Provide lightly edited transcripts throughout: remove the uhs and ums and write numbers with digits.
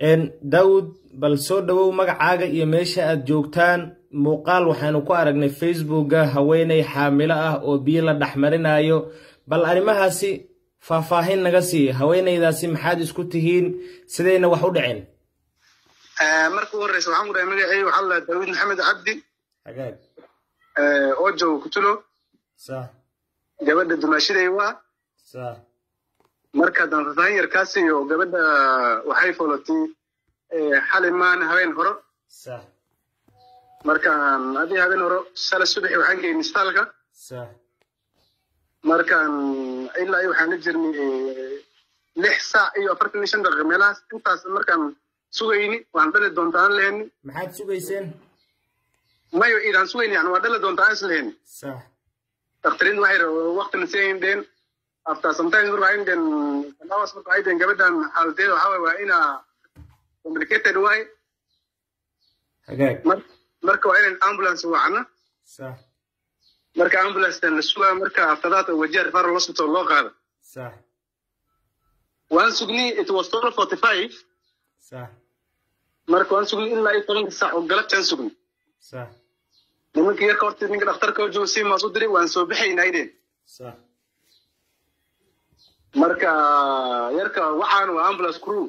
daawud bal soo dhawow magacaaga iyo meesha aad joogtaan muuqaal waxaanu ku aragnay facebooka haweeney xaamilo ah oo biyo la dhaxmarinayo bal arimahaasi faahfaahin naga sii haweeneydaasi maxaad isku tihiin sidayna wax u dhaceen markuu horeysa waxaan ku dhahay magacayga waxaa la daawud maxamed cabdi hagaag oo joogo kutulo sax gabadha dumaashiday waa sax marka dan faahfaahin yarkaasi iyo gabadha waxay folatay xalimaan habeen hore sax markaan adii habeen hore shala subaxi waxaan geynay istaalka sax markaan ilaa waxaan la jirnay 6 saac iyo 45 daqiiqo meelahaas intaas markaan sugayni waan dhali doontaa aan lehni maxaad sugayseen mayo idaan sugayni yani waan dhali doontaa aan lehni sax dhakhtarin waxay waqti naseen after sometimes we're in den hours marka ay den gabadhan xaaldeeda waxa waa ina complicated way hagaag marka waa in ambulance wacna sax marka ambulance tan la sugaa marka after that wajeer far hospital loo qaado sax waan sugni it was 12:45 sax marka waan sugni ilaa 10 saac oo galabtaan sugni sax nimankii yarka horta ninka dhakhtarka joogo si ma soo diray waan soo bixaynaa idin sax marka yarka waxaan waa ambulance crew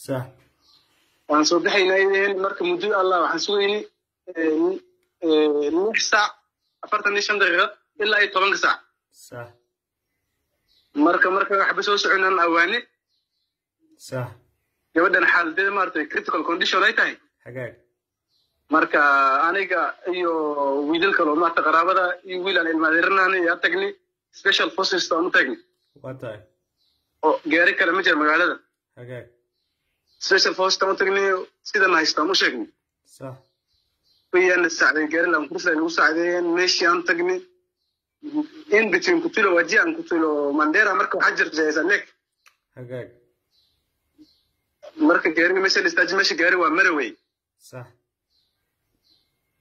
sax waan soo bixaynaa idin marka muddo allah waxaan sugayni 6 saac 45 daqiiqo ilaa 10 saac sax marka waxba soo soconaan awaani sax gabadhan xaaladdeeda maartay critical condition ay tahay hagaag marka aniga iyo wiilal kale oo maarta qaraabada iyo wiil aan ilmaadeernaanay yaa tagnay special forces aan u tagnay wataa oo gaari kale ma jira magaalada hagaag special forces aan u tagnay sidaan haystaan u sheegnay sax wayaan saacday gaari laan kursi ugu saacdeen meeshii aan tagnay in between kutulo wajian kutulo mandera marka waxa jirta jaysanek hagaag marka gaariga meesha gaari waa maraway sax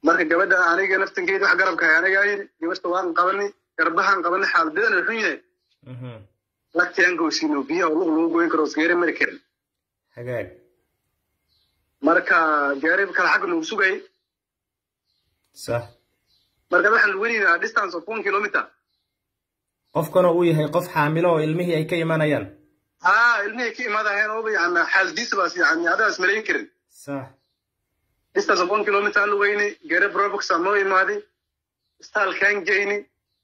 marka gabadha aniga naftankeeda wax garabka hay aniga yiri gabadha waan qabanay garbahan qabanay xaaladdeeda wuxuu yahay lagtaan goosino biyo lagu goyn karo isgeeri mari karin hagaag marka gaari kala xaq lagu sugay sax marka waxaan wariina distance of 1 kilometer qofkana uu yahay qof xaamilo oo ilmihii ay ka imanayaan ilmihii ka imanayaan oo yani xaaladiisa baas yani adaas malayn karin sax distance of 1 kilometer lugayni gaari probox ama imaadi istaalkan geyni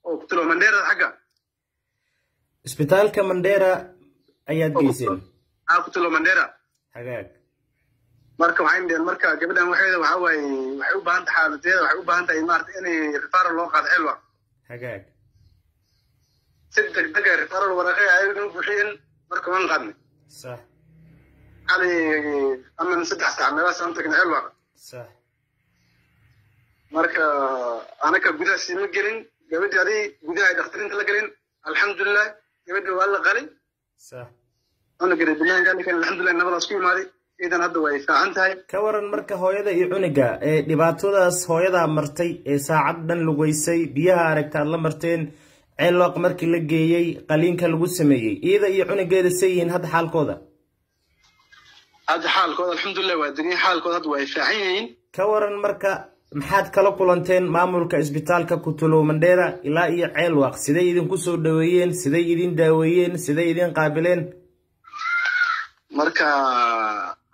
oo kutulo mandera xaga isbitaalka mandera ayaad geyseen kutulo mandera hagaag marka waxaan dheen marka gabadhan waxay u baahan tahay xaaladdeeda waxay u baahan tahay maartay inay referral loo qaado xilwa hagaag degdeg referral waraqay ay u buuxiyeen marka waan qaadnay sax ali aman 3 saac meelaas aan tagnay xilwa sax marka anaka gudaha sima gelin gabadhii gudaha dhakhtarinta la gelin alxamdulillah gabadhii waa la qalay sax ana garay bilaanka kan alxamdulillah nabadaas ku imaaday idan hadda way fiican tahay ka waran marka hooyada iyo cuniga ee dhibaatadaas hooyada martay ee saacad dhan lugaysay biyaha aragtaad la marteen ceeloq markii la geeyay qaliinka lagu sameeyay iyada iyo cunigeeda sayiin hadda xaalkooda alxamdulillah waa degan xaalkooda hadda way fiican yihiin ka waran marka maxaad kala kulanteen maamulka isbitaalka kutulo mandera ilaa iyo ceelwaq siday idinku soo dhaweeyeen siday idin daaweeyeen siday idin qaabileen marka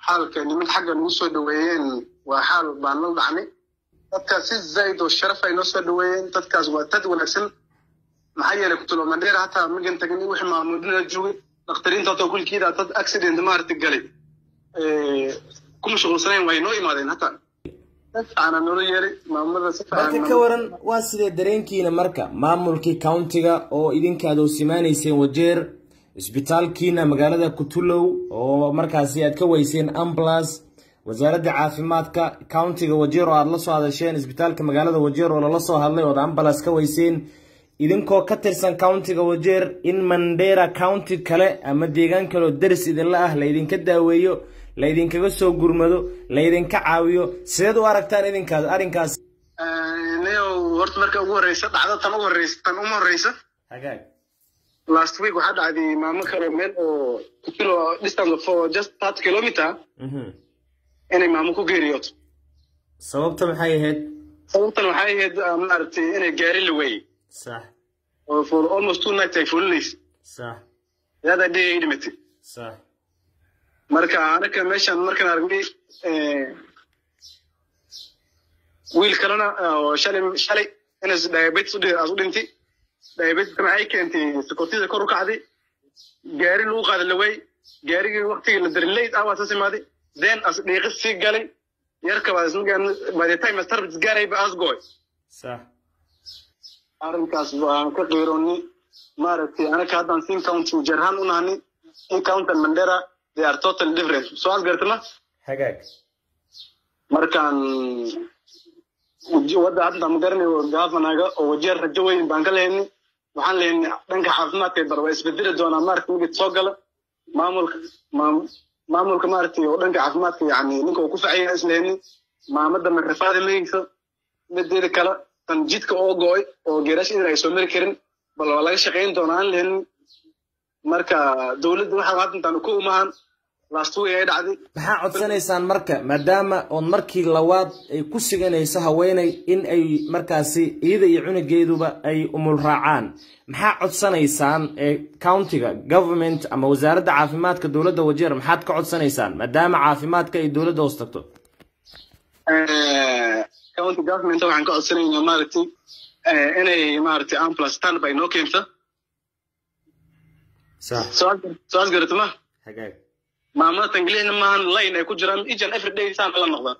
xaalka niman xagga nagu soo dhaweeyeen waa xaal baan la dhacnay dadkaas si zaid oo sharaf ay noo soo dhaweeyeen dadkaas waa dad wanaagsan maxaa yeelay kutulo mandera hataa magan tagin wixii maamulina joogay dhakhtarinta oo kulkiida dad accident maartay galay ku mashquulsaneen way noo imaadeen hataa ana noo yeeray maamulada si fiican ka waran waa sidee dareenkiina marka maamulkii countiga oo idinkaad oo simaanayseen wajeer isbitaalkiina magaalada kutulow oo markaasi aad ka weyseen ambulance wasaaradda caafimaadka countiga wajeer oo aad la soo hadasheen isbitaalka magaalada wajeer oo lala soo hadlay oo ambulance ka weyseen idinkoo ka tirsan countiga wajeer in mandera county kale ama deegaan kale oo daris idinla ah la idinka daaweeyo la idinkaga soo gurmado la idinka caawiyo sideed u aragtaan idinkaas arrinkaas horta marka ugu horeysa dhacdo tan ugu horeysa hagaag last week waxaa dhacday maamo kale meel oo kilo distance for just 30 kilometer inay maamo ku geeriyooto sababta maxay ahayd sababtan waxay ahayd maaragtay inay gaari la weeyey صح for almost 2 nights ay fulinaysa صح hada day ay dhimatay صح marka anaka meeshan markaan aragnay wiil kalena oo shalay inay diabetes u dhintay diabetes kana ay keentay sokortida kor u kacday gaari lagu qaaday la weey gaarigii waqtigii la darilay awaas simaaday then as dhiiqo sii galay yarka waa ismagaan by the time service gaaray ba asgoy صح arrinkaas waan ka qeyroni maaragtay anaka haddaan sin county jarhan u naani in county Mandera they are totally different so as gartana hagaag markaan wada hadda ma garanayo gaafanaga oo wajeer rajo weyn baan ka leeyahay waxaan leeyahay dhanka caafimaadka ee barwa isbedeli doona markii mid soo gala maamulka maaragtay oo dhanka caafimaadka yani ninka uu ku facaya isleeyay maamada ma rafaad meeyso mideeda kala tan jidka oo gooy oo geerash in ay soo mari karin bal waa laga shaqeyn doonaa leen marka dawladda waxa hadda ku umahan last week ay dhacday maxaa codsanaysaan marka maadaama oo markii lawaad ay ku siganayso haweenay in ay markaasi iyada iyo cunugeeduba ay umul raacaan maxaa codsanaysaan countiga government ama wasaaradda caafimaadka dawladda Wajeer maxaad ka codsanaysaan maadaama caafimaadka ay dawladda hoos tagto county government waxaan ka codsanaynaa maaragtay inay maaragtay ambulance standby noo keento صح soo gartama hagaag maamada tanglina maahan line ay ku jiraan each and every day saan la noqdaan